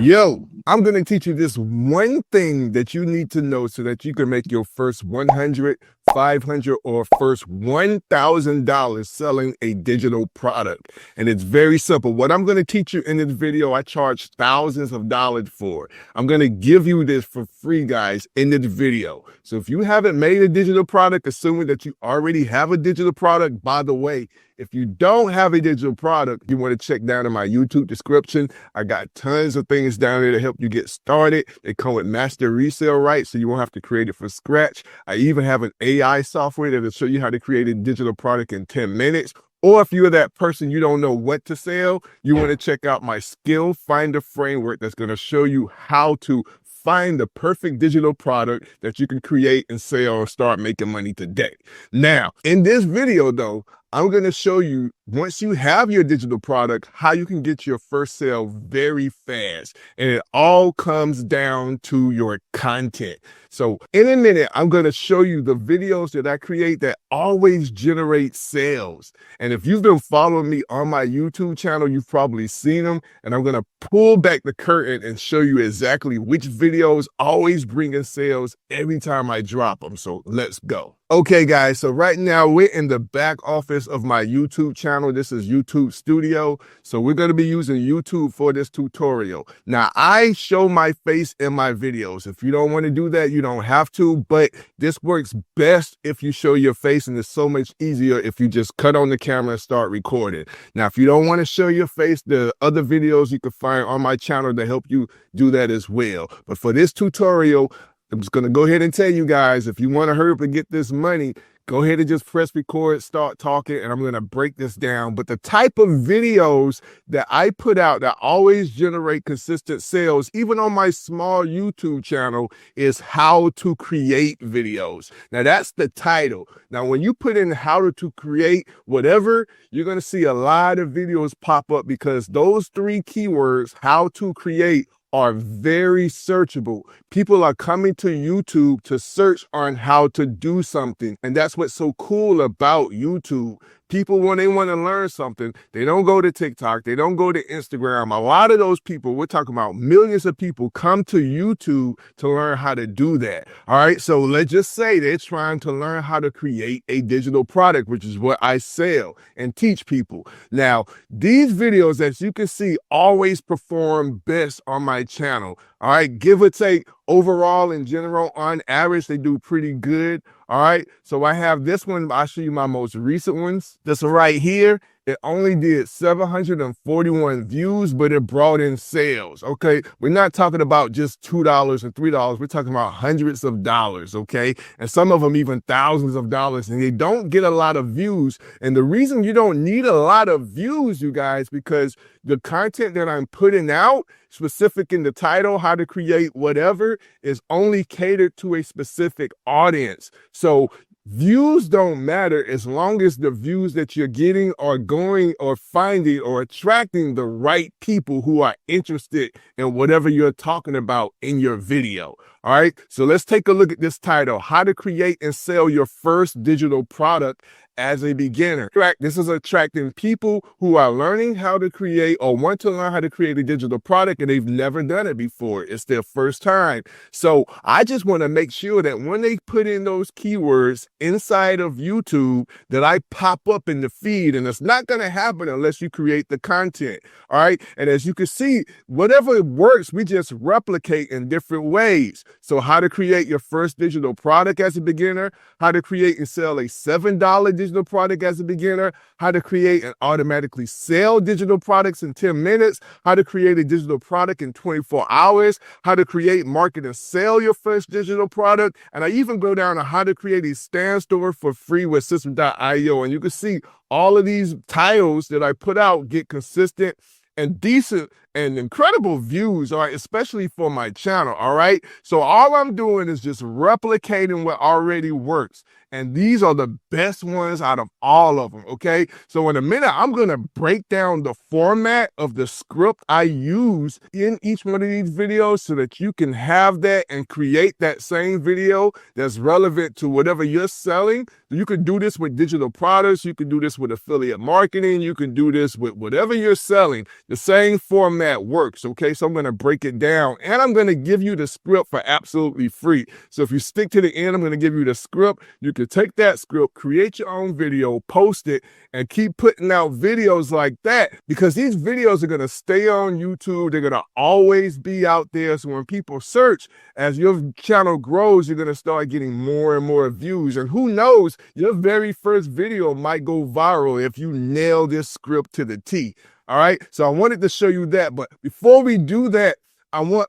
Yo, I'm going to teach you this one thing that you need to know so that you can make your first 100, 500, or first $1,000 selling a digital product. And it's very simple. What I'm going to teach you in this video, I charge thousands of dollars for. I'm going to give you this for free, guys, in this video. So if you haven't made a digital product, assuming that you already have a digital product, by the way, if you don't have a digital product, you want to check down in my YouTube description. I got tons of things down there to help you get started. They come with master resale rights, so you won't have to create it from scratch. I even have an AI software that will show you how to create a digital product in 10 minutes. Or if you're that person, you don't know what to sell, you want to check out my Skill Finder framework that's going to show you how to find the perfect digital product that you can create and sell and start making money today. Now, in this video though, I'm going to show you, once you have your digital product, how you can get your first sale very fast. And it all comes down to your content. So in a minute, I'm going to show you the videos that I create that always generate sales. And if you've been following me on my YouTube channel, you've probably seen them. And I'm going to pull back the curtain and show you exactly which videos always bring in sales every time I drop them. So let's go. Okay, guys, so right now we're in the back office of my YouTube channel. This is YouTube Studio. So we're going to be using YouTube for this tutorial. Now, I show my face in my videos. If you don't want to do that, you don't have to, but this works best if you show your face, and it's so much easier if you just cut on the camera and start recording. Now, if you don't want to show your face, the other videos you can find on my channel to help you do that as well. But for this tutorial, I'm just going to go ahead and tell you guys, if you want to hurry up and get this money, go ahead and just press record, start talking, and I'm going to break this down. But the type of videos that I put out that always generate consistent sales, even on my small YouTube channel, is how to create videos. Now, that's the title. Now, when you put in how to create whatever, you're going to see a lot of videos pop up because those three keywords, how to create, are very searchable. People are coming to YouTube to search on how to do something. And that's what's so cool about YouTube. People, when they want to learn something, they don't go to TikTok, they don't go to Instagram. A lot of those people, we're talking about millions of people, come to YouTube to learn how to do that. All right, so let's just say they're trying to learn how to create a digital product, which is what I sell and teach people. Now, these videos, as you can see, always perform best on my channel. All right, give or take, overall, in general, on average, they do pretty good. All right, so I have this one. I'll show you my most recent ones. This one right here, it only did 741 views, but it brought in sales. Okay, we're not talking about just $2 and $3. We're talking about hundreds of dollars. Okay, and some of them even thousands of dollars, and they don't get a lot of views. And the reason you don't need a lot of views, you guys, because the content that I'm putting out, specific in the title, how to create whatever, is only catered to a specific audience. So views don't matter as long as the views that you're getting are going or finding or attracting the right people who are interested in whatever you're talking about in your video. All right, so let's take a look at this title, how to create and sell your first digital product as a beginner. This is attracting people who are learning how to create or want to learn how to create a digital product and they've never done it before. It's their first time. So I just want to make sure that when they put in those keywords inside of YouTube, that I pop up in the feed, and it's not going to happen unless you create the content. All right. And as you can see, whatever works, we just replicate in different ways. So how to create your first digital product as a beginner, how to create and sell a $7 digital product as a beginner, how to create and automatically sell digital products in 10 minutes, how to create a digital product in 24 hours, how to create, market, and sell your first digital product. And I even go down to how to create a stand store for free with System.io. And you can see all of these titles that I put out get consistent and decent and incredible views, all right, especially for my channel, all right? So all I'm doing is just replicating what already works. And these are the best ones out of all of them, okay? So in a minute, I'm gonna break down the format of the script I use in each one of these videos so that you can have that and create that same video that's relevant to whatever you're selling. You can do this with digital products, you can do this with affiliate marketing, you can do this with whatever you're selling, the same format that works, okay? So I'm going to break it down, and I'm going to give you the script for absolutely free. So if you stick to the end, I'm going to give you the script. You can take that script, create your own video, post it, and keep putting out videos like that, because these videos are going to stay on YouTube. They're going to always be out there. So when people search, as your channel grows, you're going to start getting more and more views. And who knows, your very first video might go viral if you nail this script to the T. All right. So I wanted to show you that. But before we do that,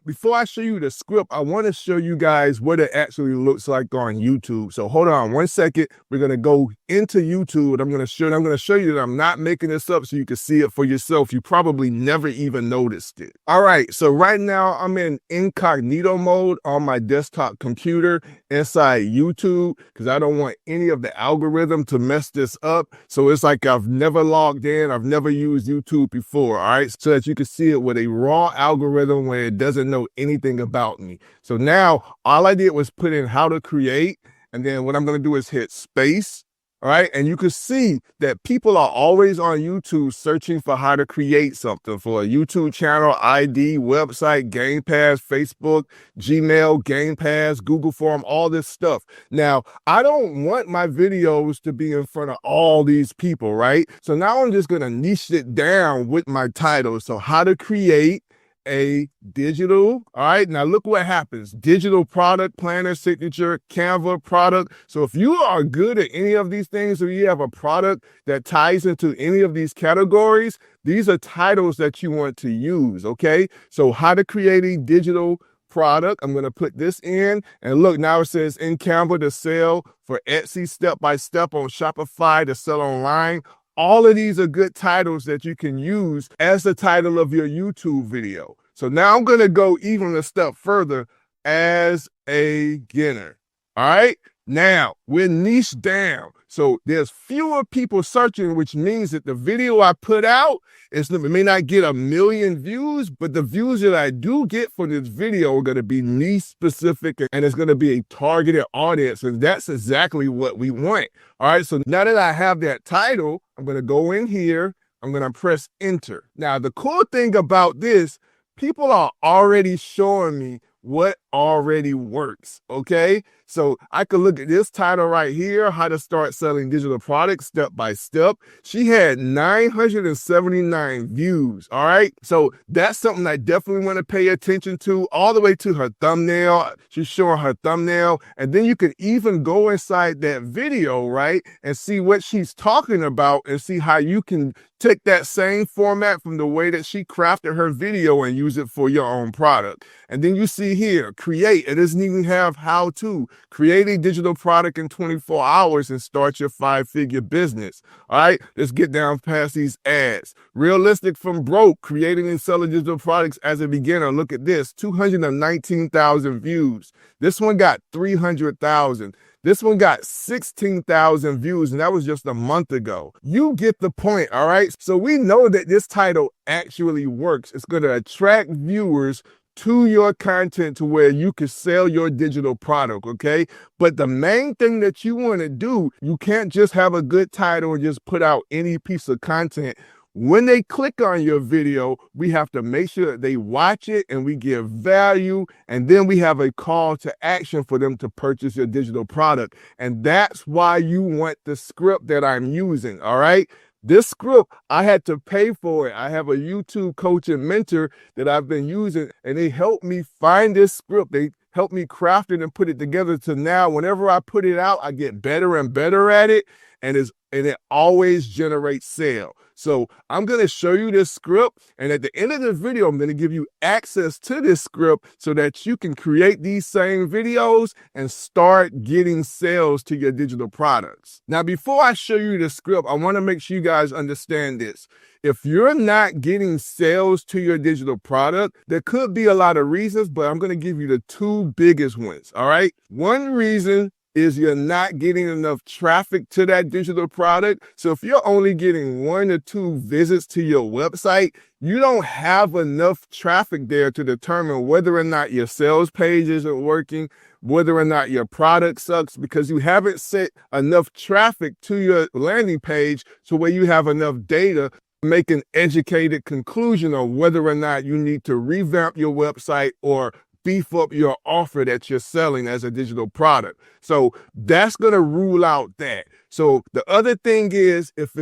before I show you the script, I want to show you guys what it actually looks like on YouTube. So hold on 1 second. We're going to go into YouTube, and I'm going to show you that I'm not making this up so you can see it for yourself. You probably never even noticed it. All right. So right now I'm in incognito mode on my desktop computer inside YouTube, because I don't want any of the algorithm to mess this up. So it's like I've never logged in. I've never used YouTube before. All right. So that you can see it with a raw algorithm where it doesn't know anything about me. So now all I did was put in how to create, and then what I'm going to do is hit space. All right. And you can see that people are always on YouTube searching for how to create something, for a YouTube channel, ID, website, Game Pass, Facebook, Gmail, Game Pass, Google Form, all this stuff. Now, I don't want my videos to be in front of all these people, right? So now I'm just going to niche it down with my title. So how to create a digital, all right, now look what happens. Digital product planner, signature, Canva product. So if you are good at any of these things, or you have a product that ties into any of these categories, these are titles that you want to use, okay? So how to create a digital product. I'm going to put this in, and look, now it says in Canva to sell, for Etsy step-by-step, on Shopify to sell online. All of these are good titles that you can use as the title of your YouTube video. So now I'm going to go even a step further, as a beginner. All right. Now we're niched down. So there's fewer people searching, which means that the video I put out it may not get 1 million views, but the views that I do get for this video are going to be niche specific, and it's going to be a targeted audience. And that's exactly what we want. All right. So now that I have that title, I'm going to go in here. I'm going to press enter. Now, the cool thing about this, people are already showing me what already works, okay? So I could look at this title right here, how to start selling digital products step by step. She had 979 views, all right? So that's something I definitely want to pay attention to, all the way to her thumbnail. She's showing her thumbnail, and then you can even go inside that video, right, and see what she's talking about, and see how you can take that same format from the way that she crafted her video and use it for your own product. And then you see here, create. It doesn't even have how to. Create a digital product in 24 hours and start your 5-figure business. All right, let's get down past these ads. Realistic from broke, creating and selling digital products as a beginner. Look at this, 219,000 views. This one got 300,000. This one got 16,000 views, and that was just a month ago. You get the point, all right? So we know that this title actually works. It's going to attract viewers to your content to where you can sell your digital product, okay? But the main thing that you want to do, you can't just have a good title and just put out any piece of content. When they click on your video, we have to make sure that they watch it and we give value, and then we have a call to action for them to purchase your digital product. And that's why you want the script that I'm using, all right? This script, I had to pay for it. I have a YouTube coach and mentor that I've been using, and they helped me find this script. They helped me craft it and put it together to now whenever I put it out, I get better and better at it, and it always generates sale. So I'm going to show you this script, and at the end of the video, I'm going to give you access to this script so that you can create these same videos and start getting sales to your digital products. Now, before I show you the script, I want to make sure you guys understand this. If you're not getting sales to your digital product, there could be a lot of reasons, but I'm going to give you the 2 biggest ones, all right? One reason is you're not getting enough traffic to that digital product. So if you're only getting 1 or 2 visits to your website, you don't have enough traffic there to determine whether or not your sales page isn't working, whether or not your product sucks, because you haven't set enough traffic to your landing page to where you have enough data make an educated conclusion on whether or not you need to revamp your website or beef up your offer that you're selling as a digital product. So that's going to rule out that. So the other thing is, if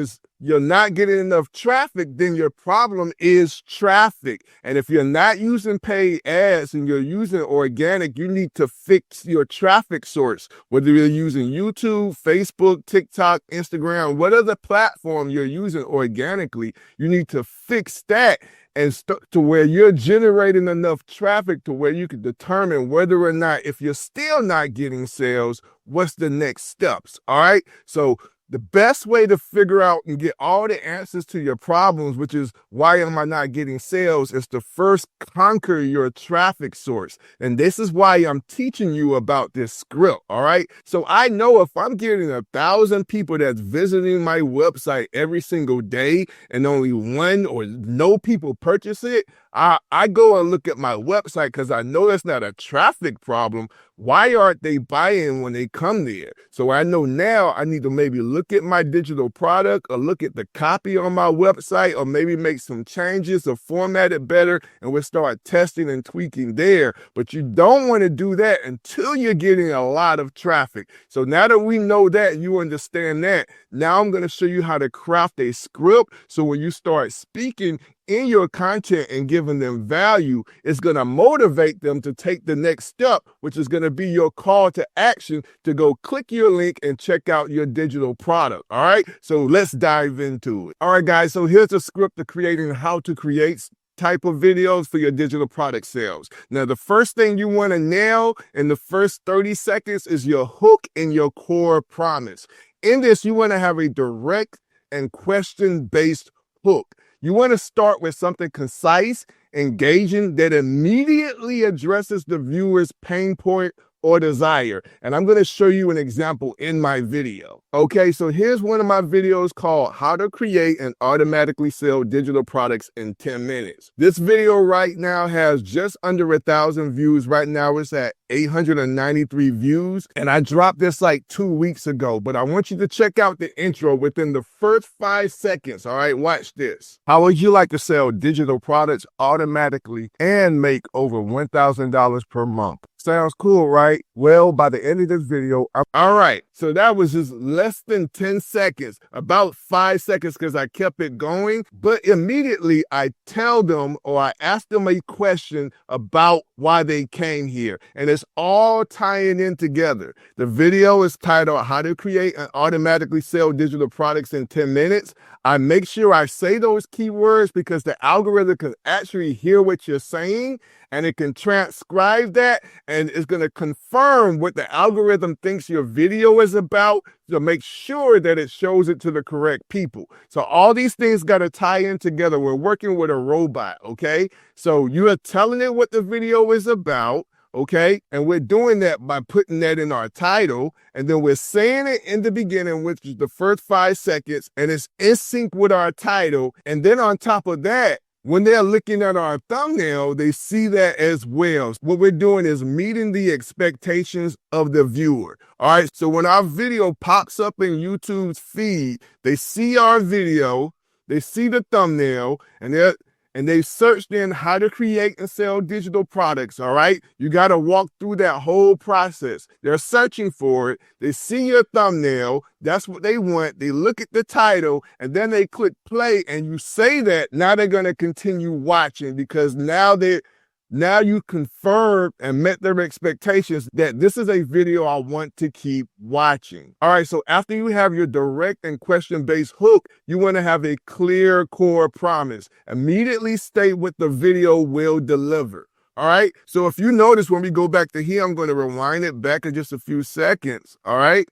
you're not getting enough traffic, then your problem is traffic. And if you're not using paid ads and you're using organic, you need to fix your traffic source, whether you're using YouTube, Facebook, TikTok, Instagram, whatever platform you're using organically, you need to fix that and to where you're generating enough traffic to where you can determine whether or not, if you're still not getting sales, what's the next steps. All right. So the best way to figure out and get all the answers to your problems, which is why am I not getting sales, is to first conquer your traffic source. And this is why I'm teaching you about this script. All right. So I know if I'm getting 1,000 people that's visiting my website every single day and only one or no people purchase it, I go and look at my website because I know that's not a traffic problem. Why aren't they buying when they come there? So I know now I need to maybe look at my digital product or look at the copy on my website or maybe make some changes or format it better, and we'll start testing and tweaking there. But you don't want to do that until you're getting a lot of traffic. So now that we know that, you understand that, now I'm going to show you how to craft a script so when you start speaking in your content and giving them value, it's going to motivate them to take the next step, which is going to be your call to action to go click your link and check out your digital product. All right. So let's dive into it. All right, guys. So here's a script to creating how to create type of videos for your digital product sales. Now, the first thing you want to nail in the first 30 seconds is your hook and your core promise. In this, you want to have a direct and question-based hook. You want to start with something concise, engaging, that immediately addresses the viewer's pain point or desire. And I'm going to show you an example in my video. Okay, so here's one of my videos called How to Create and Automatically Sell Digital Products in 10 Minutes. This video right now has just under 1,000 views. Right now it's at 893 views. And I dropped this like 2 weeks ago, but I want you to check out the intro within the first 5 seconds. All right, watch this. How would you like to sell digital products automatically and make over $1,000 per month? Sounds cool, right? Well, by the end of this video, all right. So that was just less than 10 seconds, about 5 seconds because I kept it going. But immediately I tell them or I ask them a question about why they came here. And it's all tying in together. The video is titled How to Create and Automatically Sell Digital Products in 10 Minutes. I make sure I say those keywords because the algorithm can actually hear what you're saying and it can transcribe that and it's going to confirm what the algorithm thinks your video is about to make sure that it shows it to the correct people. So all these things got to tie in together. We're working with a robot, okay? So you are telling it what the video is about, okay? And we're doing that by putting that in our title. And then we're saying it in the beginning, which is the first 5 seconds, and it's in sync with our title. And then on top of that, when they're looking at our thumbnail, they see that as well. What we're doing is meeting the expectations of the viewer. All right. So when our video pops up in YouTube's feed, they see our video, they see the thumbnail, and they searched in how to create and sell digital products. All right. You got to walk through that whole process. They're searching for it. They see your thumbnail. That's what they want. They look at the title and then they click play and you say that. Now they're going to continue watching because now you confirmed and met their expectations that this is a video I want to keep watching. All right, so after you have your direct and question-based hook, you want to have a clear core promise. Immediately state what the video will deliver. All right, so if you notice when we go back to here, I'm going to rewind it back in just a few seconds. All right,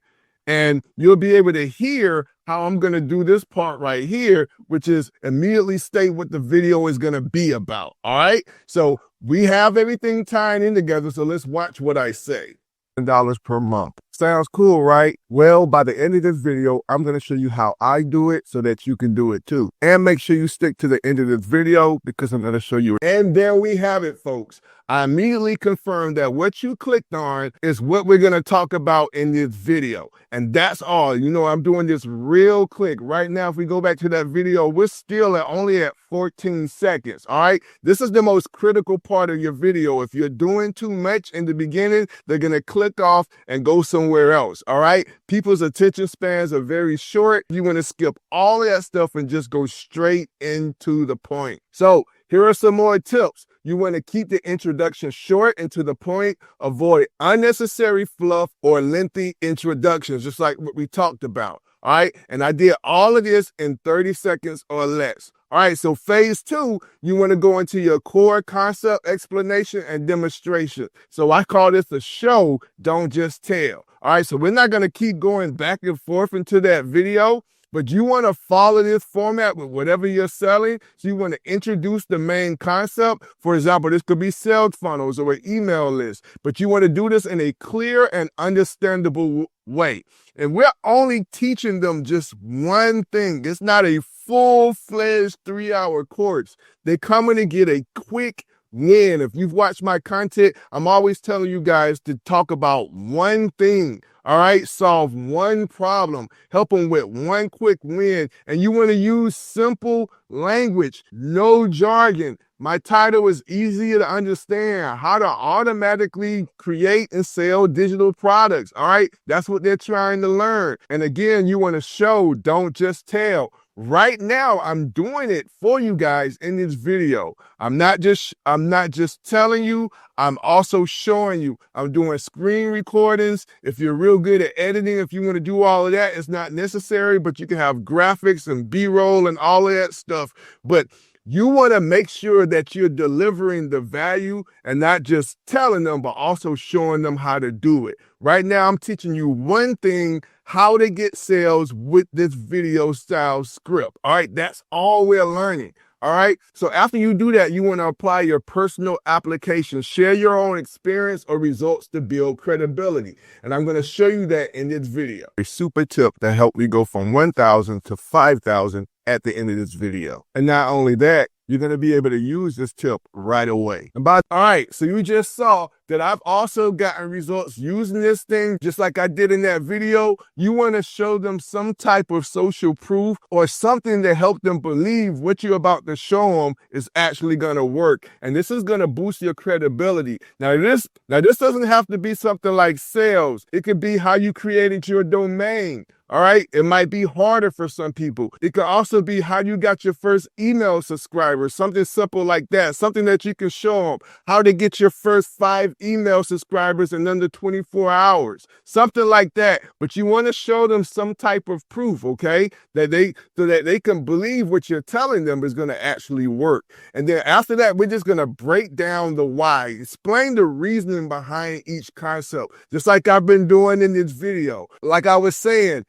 and you'll be able to hear how I'm going to do this part right here, which is immediately state what the video is going to be about. All right, so we have everything tying in together, so let's watch what I say. $1,000 per month. Sounds cool, right? Well, by the end of this video, I'm going to show you how I do it so that you can do it too. And make sure you stick to the end of this video because I'm going to show you. And there we have it, folks. I immediately confirmed that what you clicked on is what we're going to talk about in this video. And that's all. You know, I'm doing this real quick. Right now, if we go back to that video, we're still only at 14 seconds. All right. This is the most critical part of your video. If you're doing too much in the beginning, they're going to click off and go somewhere else. All right. People's attention spans are very short. You want to skip all of that stuff and just go straight into the point. So here are some more tips. You want to keep the introduction short and to the point. Avoid unnecessary fluff or lengthy introductions, just like what we talked about. All right. And I did all of this in 30 seconds or less. All right. So phase 2, you want to go into your core concept explanation and demonstration. So I call this a show, don't just tell. All right. So we're not going to keep going back and forth into that video. But you want to follow this format with whatever you're selling. So you want to introduce the main concept. For example, this could be sales funnels or an email list. But you want to do this in a clear and understandable way. And we're only teaching them just one thing. It's not a full-fledged 3-hour course. They're coming to get a quick win. If you've watched my content, I'm always telling you guys to talk about one thing. All right, solve one problem, help them with one quick win. And you want to use simple language, no jargon. My title is easier to understand, how to automatically create and sell digital products. All right, that's what they're trying to learn. And again, you want to show, don't just tell. Right now, I'm doing it for you guys in this video. I'm not just telling you, I'm also showing you. I'm doing screen recordings. If you're real good at editing, if you want to do all of that, it's not necessary, but you can have graphics and B-roll and all of that stuff. But you want to make sure that you're delivering the value and not just telling them, but also showing them how to do it. Right now, I'm teaching you one thing, how to get sales with this video style script. All right, that's all we're learning. All right. So after you do that, you want to apply your personal application, share your own experience or results to build credibility. And I'm going to show you that in this video. A super tip that helped me go from 1,000 to 5,000 at the end of this video. And not only that, you're going to be able to use this tip right away. All right, so you just saw that I've also gotten results using this thing, just like I did in that video. You want to show them some type of social proof or something to help them believe what you're about to show them is actually going to work. And this is going to boost your credibility. Now this doesn't have to be something like sales. It could be how you created your domain. All right. It might be harder for some people. It could also be how you got your first email subscribers, something simple like that, something that you can show them, how to get your first 5 email subscribers in under 24 hours, something like that. But you want to show them some type of proof, okay, so that they can believe what you're telling them is going to actually work. And then after that, we're just going to break down the why, explain the reasoning behind each concept, just like I've been doing in this video. Like I was saying,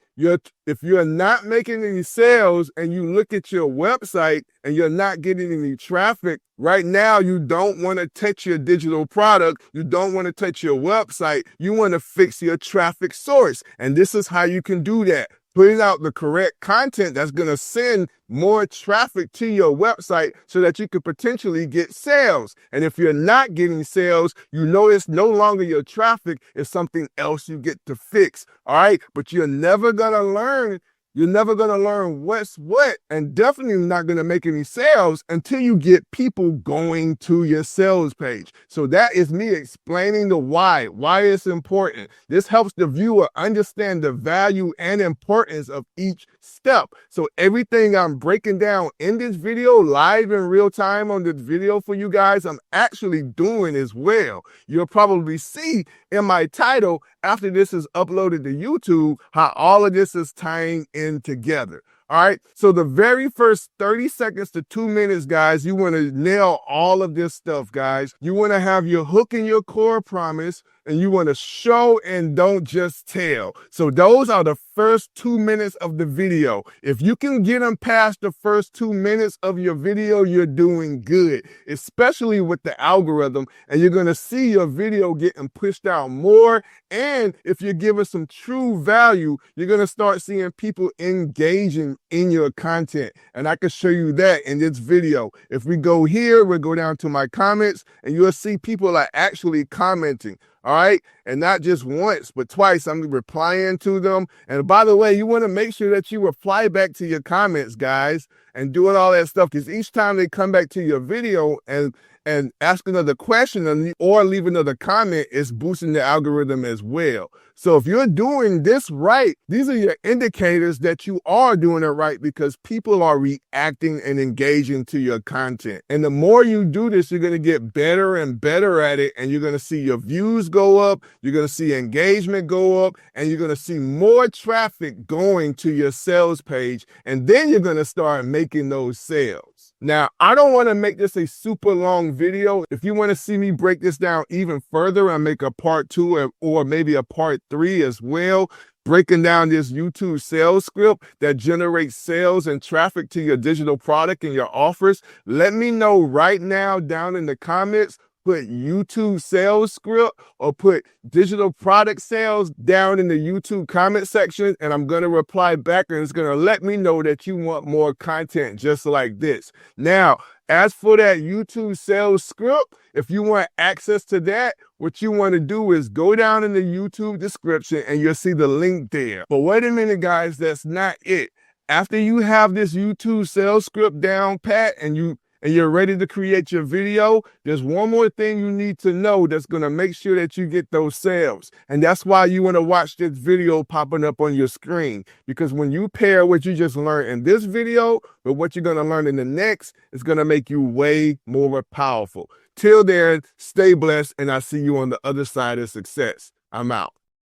if you're not making any sales and you look at your website and you're not getting any traffic, right now you don't want to touch your digital product. You don't want to touch your website. You want to fix your traffic source. And this is how you can do that. Putting out the correct content that's going to send more traffic to your website so that you could potentially get sales. And if you're not getting sales, you know it's no longer your traffic, it's something else you get to fix. All right. But you're never going to learn. You're never going to learn what's what, and definitely not going to make any sales until you get people going to your sales page. So that is me explaining the why it's important. This helps the viewer understand the value and importance of each step. So everything I'm breaking down in this video, live in real time on this video for you guys, I'm actually doing as well. You'll probably see in my title after this is uploaded to YouTube how all of this is tying in together. All right. So the very first 30 seconds to 2 minutes, guys, you want to nail all of this stuff, guys. You want to have your hook and your core promise. and you want to show and don't just tell. So those are the first 2 minutes of the video. If you can get them past the first 2 minutes of your video, you're doing good, especially with the algorithm, and you're going to see your video getting pushed out more. And if you're giving some true value, you're going to start seeing people engaging in your content. And I can show you that in this video. If we go here, we'll go down to my comments, and you'll see people are actually commenting. All right. And not just once, but twice. I'm replying to them. And by the way, you want to make sure that you reply back to your comments, guys, and doing all that stuff. Because each time they come back to your video and ask another question or leave another comment, it's boosting the algorithm as well. So if you're doing this right, these are your indicators that you are doing it right, because people are reacting and engaging to your content. And the more you do this, you're going to get better and better at it. And you're going to see your views go up. You're going to see engagement go up, and you're going to see more traffic going to your sales page. And then you're going to start making those sales. Now, I don't want to make this a super long video. If you want to see me break this down even further and make a part 2 or maybe a part 3 as well, breaking down this YouTube sales script that generates sales and traffic to your digital product and your offers, let me know right now down in the comments. Put YouTube sales script or put digital product sales down in the YouTube comment section, and I'm going to reply back, and it's going to let me know that you want more content just like this. Now, as for that YouTube sales script, if you want access to that, what you want to do is go down in the YouTube description and you'll see the link there. But wait a minute, guys, that's not it. After you have this YouTube sales script down pat and you're ready to create your video, there's one more thing you need to know that's going to make sure that you get those sales. And that's why you want to watch this video popping up on your screen. Because when you pair what you just learned in this video with what you're going to learn in the next, it's going to make you way more powerful. Till then, stay blessed, and I'll see you on the other side of success. I'm out.